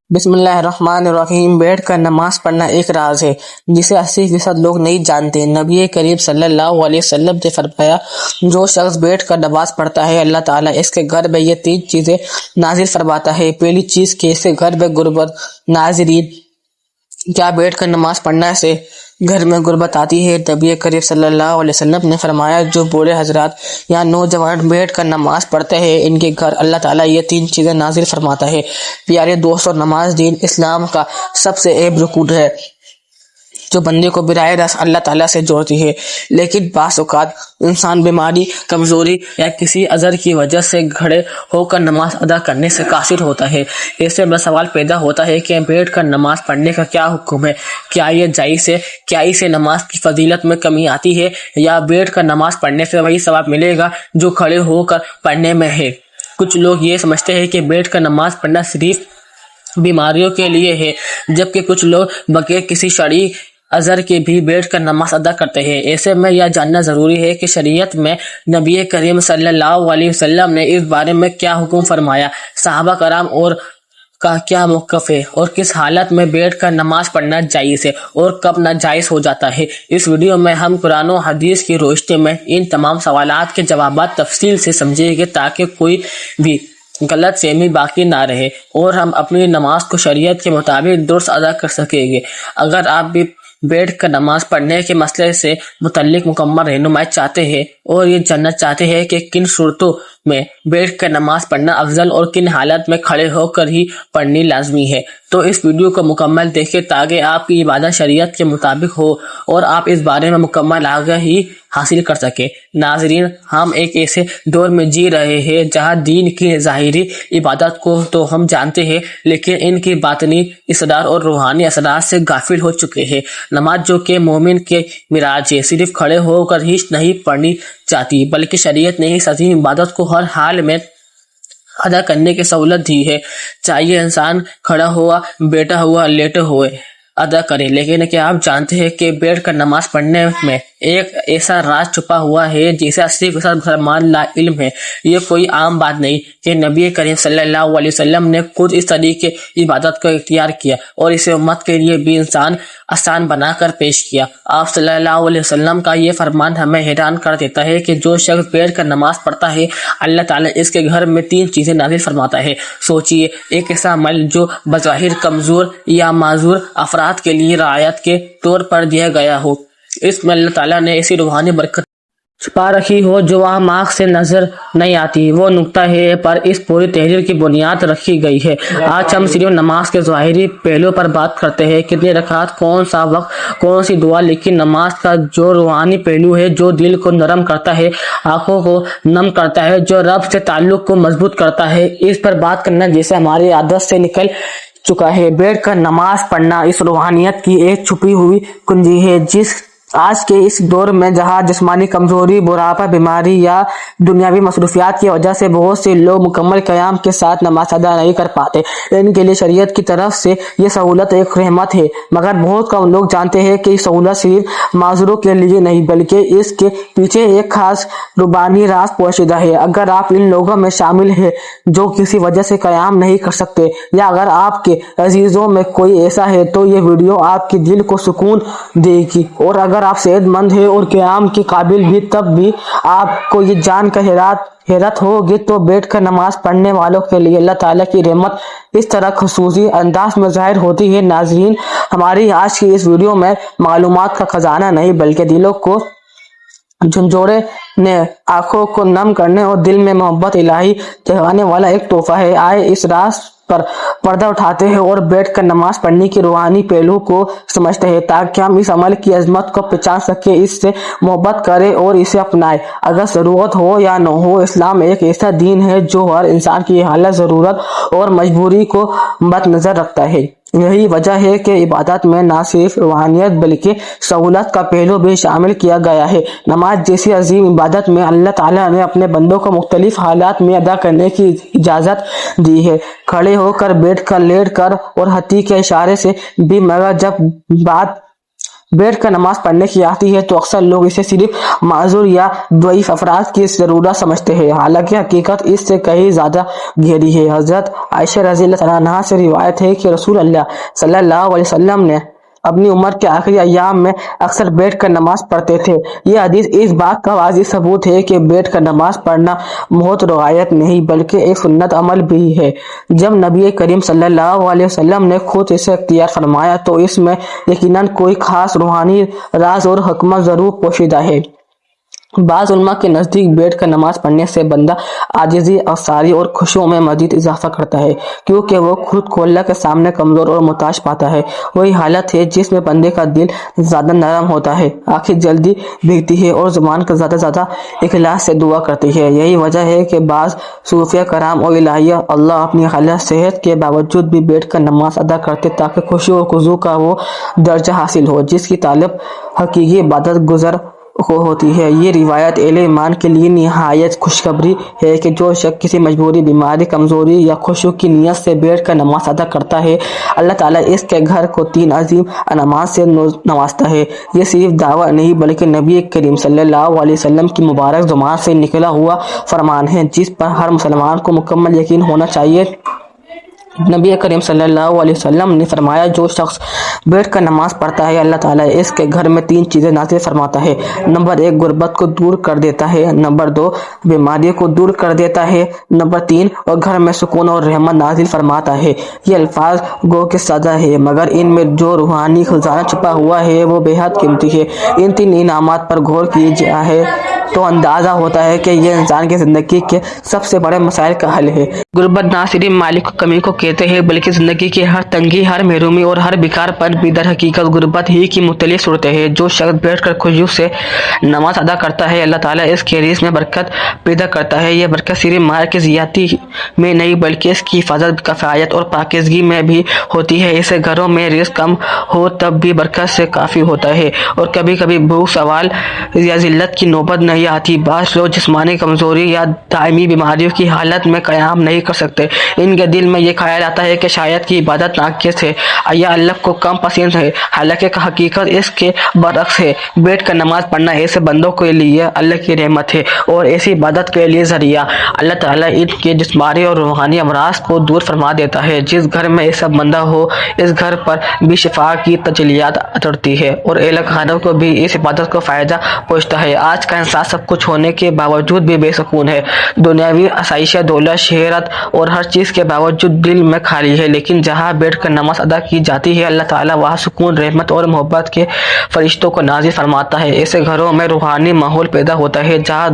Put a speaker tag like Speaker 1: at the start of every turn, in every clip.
Speaker 1: بسم اللہ الرحمن الرحیم۔ بیٹھ کر نماز پڑھنا ایک راز ہے جسے 80% لوگ نہیں جانتے۔ نبی کریم صلی اللہ علیہ وسلم نے فرمایا، جو شخص بیٹھ کر نماز پڑھتا ہے اللہ تعالیٰ اس کے گھر میں یہ 3 چیزیں نازل فرماتا ہے۔ پہلی چیز کہ اس کے گھر میں غربت۔ ناظرین، کیا بیٹھ کر نماز پڑھنے سے گھر میں غربت آتی ہے؟ نبی کریم صلی اللہ علیہ وسلم نے فرمایا، جو بوڑھے حضرات یا نوجوان بیٹھ کر نماز پڑھتے ہیں ان کے گھر اللہ تعالیٰ یہ 3 چیزیں نازل فرماتا ہے۔ پیارے دوستوں، نماز دین اسلام کا سب سے اہم رکن ہے جو بندے کو براہ راست اللہ تعالیٰ سے جوڑتی ہے، لیکن بعض اوقات انسان بیماری، کمزوری یا کسی عذر کی وجہ سے کھڑے ہو کر نماز ادا کرنے سے قاصر ہوتا ہے۔ ایسے میں سوال پیدا ہوتا ہے کہ بیٹھ کر نماز پڑھنے کا کیا حکم ہے؟ کیا یہ جائز ہے؟ کیا اسے نماز کی فضیلت میں کمی آتی ہے یا بیٹھ کر نماز پڑھنے سے وہی ثواب ملے گا جو کھڑے ہو کر پڑھنے میں ہے؟ کچھ لوگ یہ سمجھتے ہیں کہ بیٹھ کر نماز پڑھنا صرف بیماریوں کے لیے ہے، جبکہ کچھ لوگ بغیر کسی شرعی عذر کے بھی بیٹھ کر نماز ادا کرتے ہیں۔ ایسے میں یہ جاننا ضروری ہے کہ شریعت میں نبی کریم صلی اللہ علیہ وسلم نے اس بارے میں کیا حکم فرمایا، صحابہ کرام اور کا کیا موقف ہے، اور کس حالت میں بیٹھ کر نماز پڑھنا جائز ہے اور کب ناجائز ہو جاتا ہے۔ اس ویڈیو میں ہم قرآن و حدیث کی روشنی میں ان تمام سوالات کے جوابات تفصیل سے سمجھیں گے تاکہ کوئی بھی غلط فہمی باقی نہ رہے اور ہم اپنی نماز کو شریعت کے مطابق درست ادا کر سکیں گے۔ اگر آپ بھی بیٹھ کر نماز پڑھنے کے مسئلے سے متعلق مکمل رہنمائی چاہتے ہیں اور یہ جاننا چاہتے ہیں کہ کن صورتوں میں بیٹھ کر نماز پڑھنا افضل اور کن حالت میں کھڑے ہو کر ہی پڑھنی لازمی ہے، تو اس ویڈیو کو مکمل دیکھیں تاکہ آپ کی عبادت شریعت کے مطابق ہو اور آپ اس بارے میں مکمل آگاہی حاصل کر سکیں۔ ناظرین، ہم ایک ایسے دور میں جی رہے ہیں جہاں دین کی ظاہری عبادت کو تو ہم جانتے ہیں، لیکن ان کی باطنی اثرات اور روحانی اثرات سے غافل ہو چکے ہیں۔ نماز جو کہ مومن کے معراج ہے، صرف کھڑے ہو کر ہی نہیں پڑھنی جاتی، بلکہ شریعت نے اس عظیم عبادت کو ہر حال میں ادا کرنے کی سہولت دی ہے، چاہیے انسان کھڑا ہوا، بیٹھا ہوا، لیٹے ہوئے ادا کرے۔ لیکن کیا آپ جانتے ہیں کہ بیٹھ کر نماز پڑھنے میں ایک ایسا راز چھپا ہوا ہے جسے 80% مسلمان لا علم ہے؟ یہ کوئی عام بات نہیں کہ نبی کریم صلی اللہ علیہ وسلم نے خود اس طریقے عبادت کو اختیار کیا اور اسے امت کے لیے بھی آسان بنا کر پیش کیا۔ آپ صلی اللہ علیہ وسلم کا یہ فرمان ہمیں حیران کر دیتا ہے کہ جو شخص بیٹھ کر نماز پڑھتا ہے اللہ تعالیٰ اس کے گھر میں 3 چیزیں نازل فرماتا ہے۔ سوچئے، ایک ایسا عمل جو بظاہر کمزور یا معذور افراد کے لیے رعایت کے طور پر دیا گیا ہو، اس میں اللہ تعالیٰ نے ایسی روحانی برکت چھپا رکھی ہو جو وہاں آنکھ سے نظر نہیں آتی۔ وہ نقطہ ہے پر اس پوری تحریر کی بنیاد رکھی گئی ہے۔ آج ہم صرف نماز کے ظاہری پہلو پر بات کرتے ہیں، کتنی رکعت، کون سا وقت، کون سی دعا، لیکن نماز کا جو روحانی پہلو ہے، جو دل کو نرم کرتا ہے، آنکھوں کو نم کرتا ہے، جو رب سے تعلق کو مضبوط کرتا ہے، اس پر بات کرنا جیسے ہماری عادت سے نکل چکا ہے۔ بیٹھ کر نماز پڑھنا اس روحانیت کی ایک چھپی ہوئی کنجی ہے جس آج کے اس دور میں جہاں جسمانی کمزوری، بڑھاپا، بیماری یا دنیاوی مصروفیات کی وجہ سے بہت سے لوگ مکمل قیام کے ساتھ نماز ادا نہیں کر پاتے، ان کے لیے شریعت کی طرف سے یہ سہولت ایک رحمت ہے۔ مگر بہت کم لوگ جانتے ہیں کہ یہ سہولت صرف معذوروں کے لیے نہیں بلکہ اس کے پیچھے ایک خاص ربانی راز پوشیدہ ہے۔ اگر آپ ان لوگوں میں شامل ہیں جو کسی وجہ سے قیام نہیں کر سکتے، یا اگر آپ کے عزیزوں میں کوئی ایسا ہے تو یہ ویڈیو آپ کے دل کو سکون دے گی، اور اگر آپ صحت مند ہیں اور قیام کے قابل بھی، تب بھی آپ کو یہ جان کر حیرت ہوگی تو بیٹھ کر نماز پڑھنے والوں کے لیے اللہ تعالیٰ کی رحمت اس طرح خصوصی انداز میں ظاہر ہوتی ہے۔ ناظرین، ہماری آج کی اس ویڈیو میں معلومات کا خزانہ نہیں بلکہ دلوں کو جھنجھوڑنے، آنکھوں کو نم کرنے اور دل میں محبت الہی جگانے والا ایک تحفہ ہے۔ آئے اس راز پر پردہ اٹھاتے ہیں اور بیٹھ کر نماز پڑھنے کی روحانی پہلو کو سمجھتے ہیں تاکہ ہم اس عمل کی عظمت کو پہچان سکیں، اس سے محبت کریں اور اسے اپنائیں۔ اگر ضرورت ہو یا نہ ہو، اسلام ایک ایسا دین ہے جو ہر انسان کی حالت، ضرورت اور مجبوری کو مد نظر رکھتا ہے۔ یہی وجہ ہے کہ عبادت میں نہ صرف روحانیت بلکہ سہولت کا پہلو بھی شامل کیا گیا ہے۔ نماز جیسی عظیم عبادت میں اللہ تعالیٰ نے اپنے بندوں کو مختلف حالات میں ادا کرنے کی اجازت دی ہے، کھڑے ہو کر، بیٹھ کر، لیٹ کر اور ہاتھی کے اشارے سے بھی، مگر جب بات بیٹھ کر نماز پڑھنے کی آتی ہے تو اکثر لوگ اسے صرف معذور یا ضعیف افراد کی ضرورت سمجھتے ہیں، حالانکہ حقیقت اس سے کہیں زیادہ گہری ہے۔ حضرت عائشہ رضی اللہ تعالیٰ عنہا سے روایت ہے کہ رسول اللہ صلی اللہ علیہ وسلم نے اپنی عمر کے آخری ایام میں اکثر بیٹھ کر نماز پڑھتے تھے۔ یہ حدیث اس بات کا واضح ثبوت ہے کہ بیٹھ کر نماز پڑھنا محض روایت نہیں بلکہ ایک سنت عمل بھی ہے۔ جب نبی کریم صلی اللہ علیہ وسلم نے خود اسے اختیار فرمایا تو اس میں یقیناً کوئی خاص روحانی راز اور حکمت ضرور پوشیدہ ہے۔ بعض علماء کے نزدیک بیٹھ کر نماز پڑھنے سے بندہ عاجزی، انکساری اور خشوع میں مزید اضافہ کرتا ہے، کیونکہ وہ خود کو اللہ کے سامنے کمزور اور محتاج پاتا ہے۔ وہی حالت ہے جس میں بندے کا دل زیادہ نرم ہوتا ہے، آنکھیں جلدی بھیگتی ہے اور زبان کا زیادہ اخلاص سے دعا کرتی ہے۔ یہی وجہ ہے کہ بعض صوفیہ کرام اور الہیہ اللہ اپنی غلط صحت کے باوجود بھی بیٹھ کر نماز ادا کرتے تاکہ خشوع و خضوع کا وہ درجہ حاصل ہو جس کی طالب حقیقی عبادت گزار کو ہوتی ہے۔ یہ روایت اہل ایمان کے لیے نہایت خوشخبری ہے کہ جو شخص کسی مجبوری، بیماری، کمزوری یا خشوع کی نیت سے بیٹھ کر نماز ادا کرتا ہے، اللہ تعالیٰ اس کے گھر کو 3 عظیم انعامات سے نوازتا ہے۔ یہ صرف دعویٰ نہیں بلکہ نبی کریم صلی اللہ علیہ وسلم کی مبارک زبان سے نکلا ہوا فرمان ہے جس پر ہر مسلمان کو مکمل یقین ہونا چاہیے۔ نبی کریم صلی اللہ علیہ وسلم نے فرمایا، جو شخص بیٹھ کر نماز پڑھتا ہے اللہ تعالیٰ اس کے گھر میں 3 چیزیں نازل فرماتا ہے۔ نمبر 1 غربت کو دور کر دیتا ہے، نمبر 2 بیماری کو دور کر دیتا ہے، نمبر 3 اور گھر میں سکون اور رحمت نازل فرماتا ہے۔ یہ الفاظ گو کہ سادہ ہے مگر ان میں جو روحانی خزانہ چھپا ہوا ہے وہ بے حد قیمتی ہے۔ ان 3 انعامات پر غور کیا جائے تو اندازہ ہوتا ہے کہ یہ انسان کی زندگی کے سب سے بڑے مسائل کا حل ہے۔ غربت نہ صرف مالی کمی کو کہتے ہیں بلکہ زندگی کی ہر تنگی، ہر محرومی اور ہر بیکار پن بھی در حقیقت غربت ہی کی مختلف صورتیں ہیں۔ جو شخص بیٹھ کر خشوع سے نماز ادا کرتا ہے اللہ تعالیٰ اس کے رزق میں برکت پیدا کرتا ہے۔ یہ برکت صرف مال کی زیادتی میں نہیں بلکہ اس کی حفاظت، کفایت اور پاکیزگی میں بھی ہوتی ہے۔ اسے گھروں میں رزق کم ہو تب بھی برکت سے کافی ہوتا ہے اور کبھی کبھی بھوک، سوال یا ذلت کی نوبت نہیں آتی۔ بعض لوگ جسمانی کمزوری یا دائمی بیماریوں کی حالت میں قیام نہیں کر سکتے۔ ان کے دل میں یہ خیال آتا ہے کہ شاید کی عبادت ناقص ہے یا اللہ کو کم پسند ہے، حالانکہ حقیقت اس کے برعکس ہے۔ بیٹھ کر نماز پڑھنا ایسے بندوں کے لیے اللہ کی رحمت ہے اور ایسی عبادت کے لیے ذریعہ۔ اللہ تعالیٰ ان کے جسمانی اور روحانی امراض کو دور فرما دیتا ہے۔ جس گھر میں ایسا بندہ ہو اس گھر پر بھی شفا کی تجلیات اترتی ہے اور اہل خانہ کو بھی اس عبادت کو فائدہ پہنچتا ہے۔ آج کا انسان سب کچھ ہونے کے باوجود بھی بے سکون ہے، دنیاوی آسائشیں، دولت، شہرت اور ہر چیز کے باوجود دل میں خالی ہے۔ لیکن جہاں بیٹھ کر نماز ادا کی جاتی ہے اللہ تعالیٰ وہاں سکون، رحمت اور محبت کے فرشتوں کو نازل فرماتا ہے۔ ایسے گھروں میں روحانی ماحول پیدا ہوتا ہے جہاں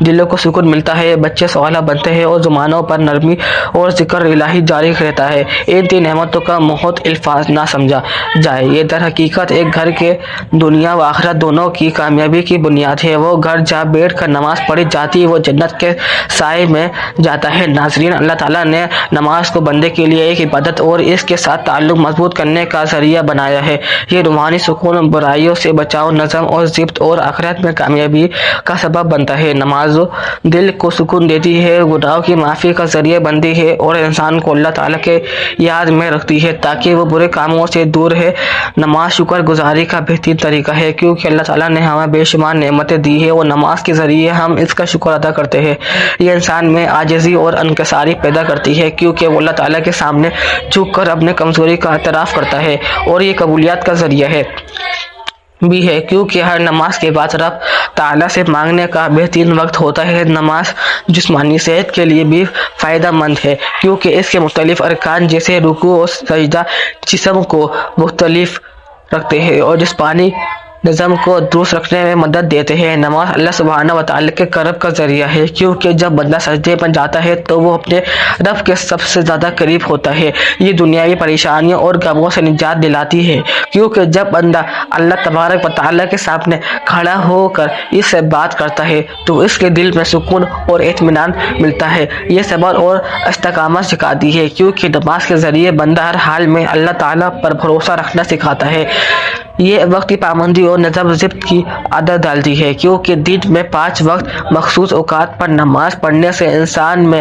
Speaker 1: دلوں کو سکون ملتا ہے، بچے صالح بنتے ہیں اور زبانوں پر نرمی اور ذکر الہی جاری رہتا ہے۔ ان 3 نعمتوں کا محض الفاظ نہ سمجھا جائے، یہ در حقیقت ایک گھر کے دنیا و آخرت دونوں کی کامیابی کی بنیاد ہے۔ وہ گھر جہاں بیٹھ کر نماز پڑھی جاتی ہے وہ جنت کے سائے میں جاتا ہے۔ ناظرین، اللہ تعالیٰ نے نماز کو بندے کے لیے ایک عبادت اور اس کے ساتھ تعلق مضبوط کرنے کا ذریعہ بنایا ہے۔ یہ روحانی سکون، برائیوں سے بچاؤ، نظم اور ضبط اور آخرت میں کامیابی کا سبب بنتا ہے۔ نماز دل کو سکون دیتی ہے، گناہوں کی معافی کا ذریعہ بنتی ہے اور انسان کو اللہ تعالیٰ کے یاد میں رکھتی ہے تاکہ وہ برے کاموں سے دور رہے۔ نماز شکر گزاری کا بہترین طریقہ ہے کیونکہ اللہ تعالیٰ نے ہمیں بے شمار نعمتیں دی ہیں اور نماز کے ذریعے ہم اس کا شکر ادا کرتے ہیں۔ یہ انسان میں عاجزی اور انکساری پیدا کرتی ہے کیونکہ وہ اللہ تعالیٰ کے سامنے جھک کر اپنے کمزوری کا اعتراف کرتا ہے، اور یہ قبولیت کا ذریعہ بھی ہے کیونکہ ہر نماز کے بعد رب تعالیٰ سے مانگنے کا بہترین وقت ہوتا ہے۔ نماز جسمانی صحت کے لیے بھی فائدہ مند ہے کیونکہ اس کے مختلف ارکان جیسے رکوع اور سجدہ جسم کو مختلف رکھتے ہیں اور جسمانی نظم کو درست رکھنے میں مدد دیتے ہیں۔ نماز اللہ سبحانہ وتعالی کے کرب کا ذریعہ ہے کیونکہ جب بندہ سجدے میں جاتا ہے تو وہ اپنے رب کے سب سے زیادہ قریب ہوتا ہے۔ یہ دنیاوی پریشانیوں اور غموں سے نجات دلاتی ہے کیونکہ جب بندہ اللہ تبارک و تعالیٰ کے سامنے کھڑا ہو کر اس سے بات کرتا ہے تو اس کے دل میں سکون اور اطمینان ملتا ہے۔ یہ صبر اور استقامت سکھاتی ہے کیونکہ نماز کے ذریعے بندہ ہر حال میں اللہ تعالیٰ پر بھروسہ رکھنا سکھاتا ہے۔ یہ وقت کی پابندی اور نظم ضبط کی عادت ڈالتی ہے کیونکہ دن میں 5 وقت مخصوص اوقات پر نماز پڑھنے سے انسان میں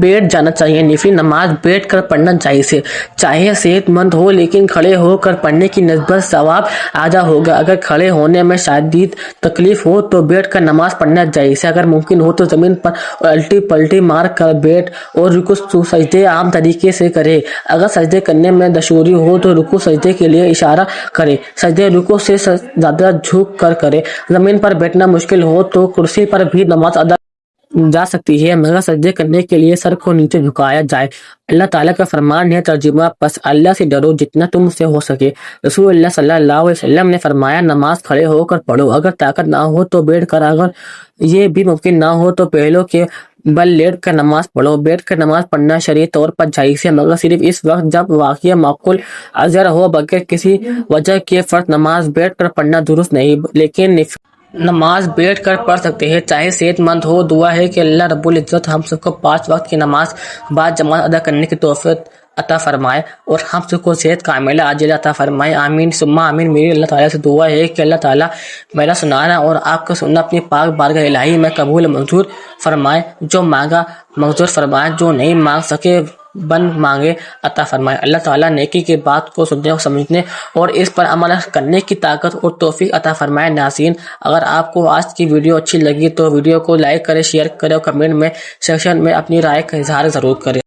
Speaker 1: بیٹھ جانا چاہیے. نفلی نماز بیٹھ کر پڑھنا چاہیے صحت مند ہو لیکن کھڑے ہو کر پڑھنے کی نسبت ثواب آدھا ہوگا. اگر کھڑے ہونے میں شدید تکلیف ہو تو بیٹھ کر نماز پڑھنا چاہیے. اگر ممکن ہو تو زمین پر الٹی پلٹی مار کر بیٹھ اور رکوع سجدے عام طریقے سے کرے. اگر سجدے کرنے میں دشواری ہو تو رکوع سجدے کے لیے اشارہ کرے. سجدے رکوع سے زیادہ جھک کر کرے. زمین پر بیٹھنا مشکل ہو تو کرسی پر بھی نماز ادا جا سکتی ہے مگر سجدے کرنے کے لیے سر کو نیچے جھکایا جائے. اللہ تعالیٰ کا فرمان ہے ترجمہ پس اللہ سے ڈرو جتنا تم سے ہو سکے. رسول اللہ صلی اللہ علیہ وسلم نے فرمایا نماز کھڑے ہو کر پڑھو. اگر طاقت نہ ہو تو بیٹھ کر. اگر یہ بھی ممکن نہ ہو تو پہلو کے بل لیٹ کر نماز پڑھو. بیٹھ کر نماز پڑھنا شرعی طور پر جائز ہے مگر صرف اس وقت جب واقعہ معقول اظہر ہو. بغیر کسی وجہ کے فرض نماز بیٹھ کر پڑھنا درست نہیں لیکن نماز بیٹھ کر پڑھ سکتے ہیں چاہے صحت مند ہو. دعا ہے کہ اللہ رب العزت ہم سب کو 5 وقت کی نماز بعد جماعت ادا کرنے کی توفیق عطا فرمائے اور ہم سب کو صحت کاملہ عاجلہ عطا فرمائے. آمین ثم آمین. میری اللہ تعالیٰ سے دعا ہے کہ اللہ تعالیٰ میرا سنانا اور آپ کا سننا اپنی پاک بارگاہ الہی میں قبول منظور فرمائے. جو مانگا منظور فرمائے, جو نہیں مانگ سکے بن مانگے عطا فرمائے. اللہ تعالیٰ نیکی کی بات کو سننے اور سمجھنے اور اس پر عمل کرنے کی طاقت اور توفیق عطا فرمائے. ناظرین, اگر آپ کو آج کی ویڈیو اچھی لگی تو ویڈیو کو لائک کریں, شیئر کریں اور کمنٹ میں سیکشن میں اپنی رائے کا اظہار ضرور کریں.